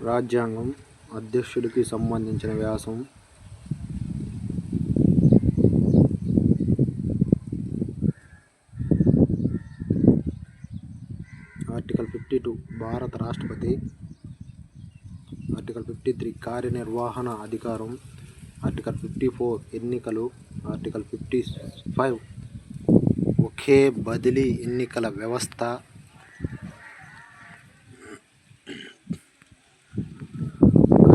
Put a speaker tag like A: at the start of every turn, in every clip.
A: రాజ్యాంగం అధ్యక్షుడికి సంబంధించిన వ్యాసం ఆర్టికల్ 52 భారత రాష్ట్రపతి, ఆర్టికల్ 53 కార్యనిర్వహణ అధికారం, ఆర్టికల్ 54 ఎన్నికలు, ఆర్టికల్ 55 ఒకే బదిలీ ఎన్నికల వ్యవస్థ,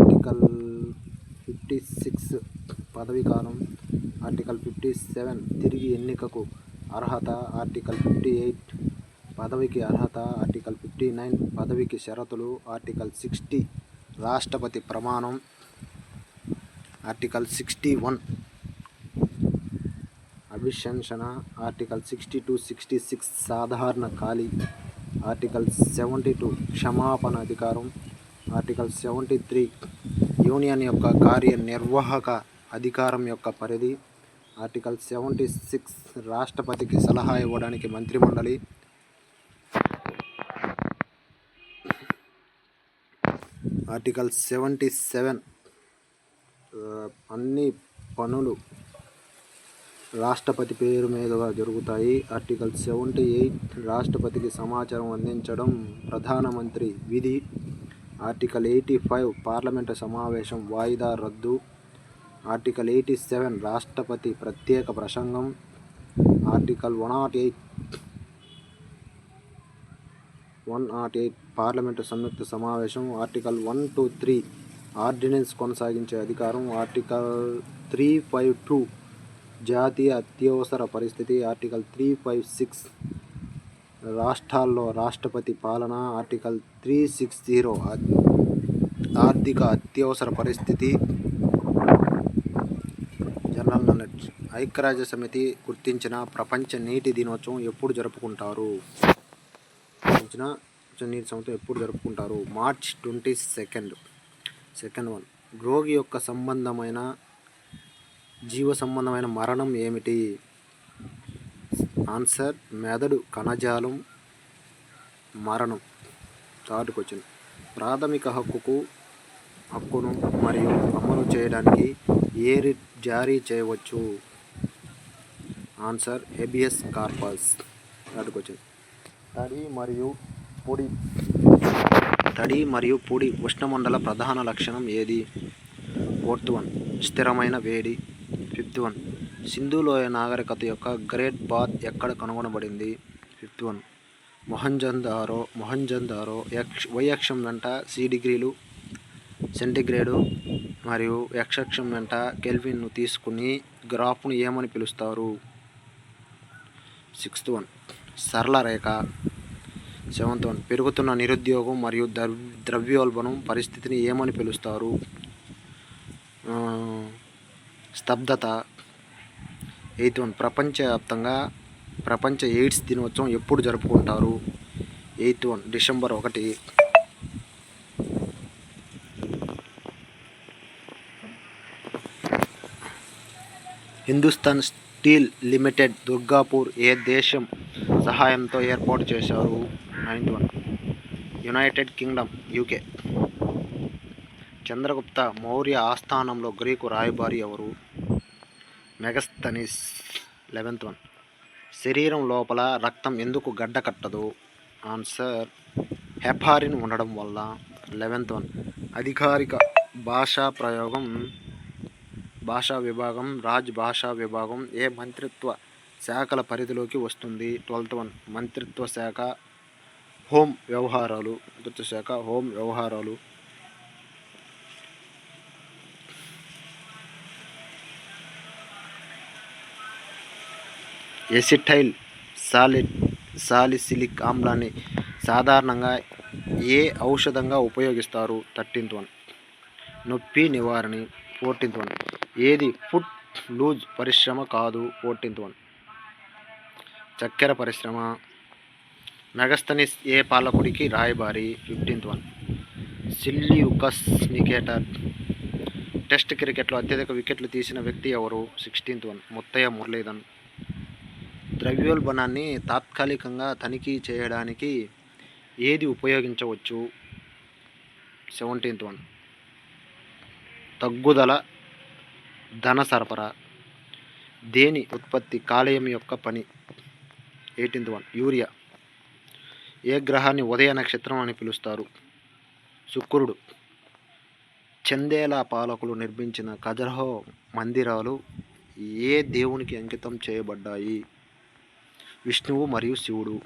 A: ఆర్టికల్ 56 పదవీ కాలం, ఆర్టికల్ 57 తిరిగి ఎన్నికకు అర్హత, ఆర్టికల్ 58 పదవికి అర్హత, ఆర్టికల్ 59 పదవికి షరతులు, ఆర్టికల్ 60 రాష్ట్రపతి ప్రమాణం, ఆర్టికల్ 61 అభిశంసన, ఆర్టికల్ 62-66 సాధారణ ఖాళీ, ఆర్టికల్ 72 క్షమాపణ అధికారం, ఆర్టికల్ 73 యూనియన్ యొక్క కార్యనిర్వాహక అధికారం యొక్క పరిధి, ఆర్టికల్ 76 రాష్ట్రపతికి సలహా ఇవ్వడానికి మంత్రిమండలి, ఆర్టికల్ 77 అన్ని పనులు రాష్ట్రపతి పేరు మీదుగా జరుగుతాయి, ఆర్టికల్ 78 రాష్ట్రపతికి సమాచారం అందించడం ప్రధానమంత్రి విధి, ఆర్టికల్ 85 పార్లమెంటు సమావేశం వాయిదా రద్దు, ఆర్టికల్ 87 రాష్ట్రపతి ప్రత్యేక ప్రసంగం, ఆర్టికల్ 108 పార్లమెంటు సంయుక్త సమావేశం, ఆర్టికల్ 123 ఆర్డినెన్స్ కొనసాగించే అధికారం, ఆర్టికల్ 352 జాతీయ అత్యవసర పరిస్థితి, ఆర్టికల్ 356 రాష్ట్రాల్లో రాష్ట్రపతి పాలన, ఆర్టికల్ 360 ఆర్థిక అత్యవసర పరిస్థితి. General knowledge. ఐక్యరాజ్య సమితి గుర్తించిన ప్రపంచ నీటి దినోత్సవం ఎప్పుడు జరుపుకుంటారు? నీటి సంవత్సరం ఎప్పుడు జరుపుకుంటారు? మార్చ్ 22. సెకండ్ వన్, రోగి యొక్క జీవ సంబంధమైన మరణం ఏమిటి? ఆన్సర్ మెదడు కణజాలం మరణం. థర్డ్ క్వశ్చన్, ప్రాథమిక హక్కును మరియు అమలు చేయడానికి ఏ రిట్ జారీ చేయవచ్చు? Answer habeas corpus. Third question, తడి మరియు పొడి ఉష్ణమండల ప్రధాన లక్షణం ఏది? ఫోర్త్ వన్, స్థిరమైన వేడి. ఫిఫ్త్ వన్, సింధు లోయ నాగరికత యొక్క గ్రేట్ బాత్ ఎక్కడ కనుగొనబడింది? ఫిఫ్త్ వన్, మొహంజదారో y అక్షం వెంట C°C సెంటీగ్రేడు మరియు x అక్షం వెంట కెల్విన్ను తీసుకుని గ్రాఫ్ను ఏమని పిలుస్తారు? సిక్స్త్ వన్, సరళ రేఖ. సెవెంత్ వన్, పెరుగుతున్న నిరుద్యోగం మరియు ద్రవ్యోల్బణం పరిస్థితిని ఏమని పిలుస్తారు? స్తబ్దత. ఎయిత్ వన్, ప్రపంచ ఎయిడ్స్ దినోత్సవం ఎప్పుడు జరుపుకుంటారు? Eighth one, December 1. Hindustan Steel Limited Durgapur ఏ దేశం సహాయంతో ఏర్పాటు చేశారు? Ninth one, United Kingdom UK. Chandragupta Maurya ఆస్థానంలో గ్రీకు రాయబారి ఎవరు? మెగస్తనీస్. 11th వన్, శరీరం లోపల రక్తం ఎందుకు గడ్డ కట్టదు? ఆన్సర్ హెపారిన్ ఉండడం వల్ల. 11th వన్, అధికారిక భాషా విభాగం రాజ్ భాషా విభాగం ఏ మంత్రిత్వ శాఖల పరిధిలోకి వస్తుంది? 12th వన్, మంత్రిత్వ శాఖ హోం వ్యవహారాలు. ఎసిటైల్ సాలిసిలిక్ ఆమ్లాన్ని సాధారణంగా ఏ ఔషధంగా ఉపయోగిస్తారు? 13th వన్, నొప్పి నివారణి. 14th వన్, ఏది ఫుట్ లూజ్ పరిశ్రమ కాదు? 14th వన్, చక్కెర పరిశ్రమ. మెగస్తనీస్ ఏ పాలకుడికి రాయబారి? 15th one, Seleucus Nicator. Test క్రికెట్లో అత్యధిక వికెట్లు తీసిన వ్యక్తి ఎవరు? 16th one, Muthaiah Muralidharan. ద్రవ్యోల్బణాన్ని తాత్కాలికంగా తనిఖీ చేయడానికి ఏది ఉపయోగించవచ్చు? 17th one. తగ్గుదల ధన సరఫరా. దేని ఉత్పత్తి కాలేయం యొక్క పని. 18th one. యూరియా. ఏ గ్రహాన్ని ఉదయ నక్షత్రం అని పిలుస్తారు. శుక్రుడు. చందేలా పాలకులు నిర్మించిన ఖజురహో మందిరాలు ఏ దేవునికి అంకితం చేయబడ్డాయి. విష్ణువు మరియు శివుడు.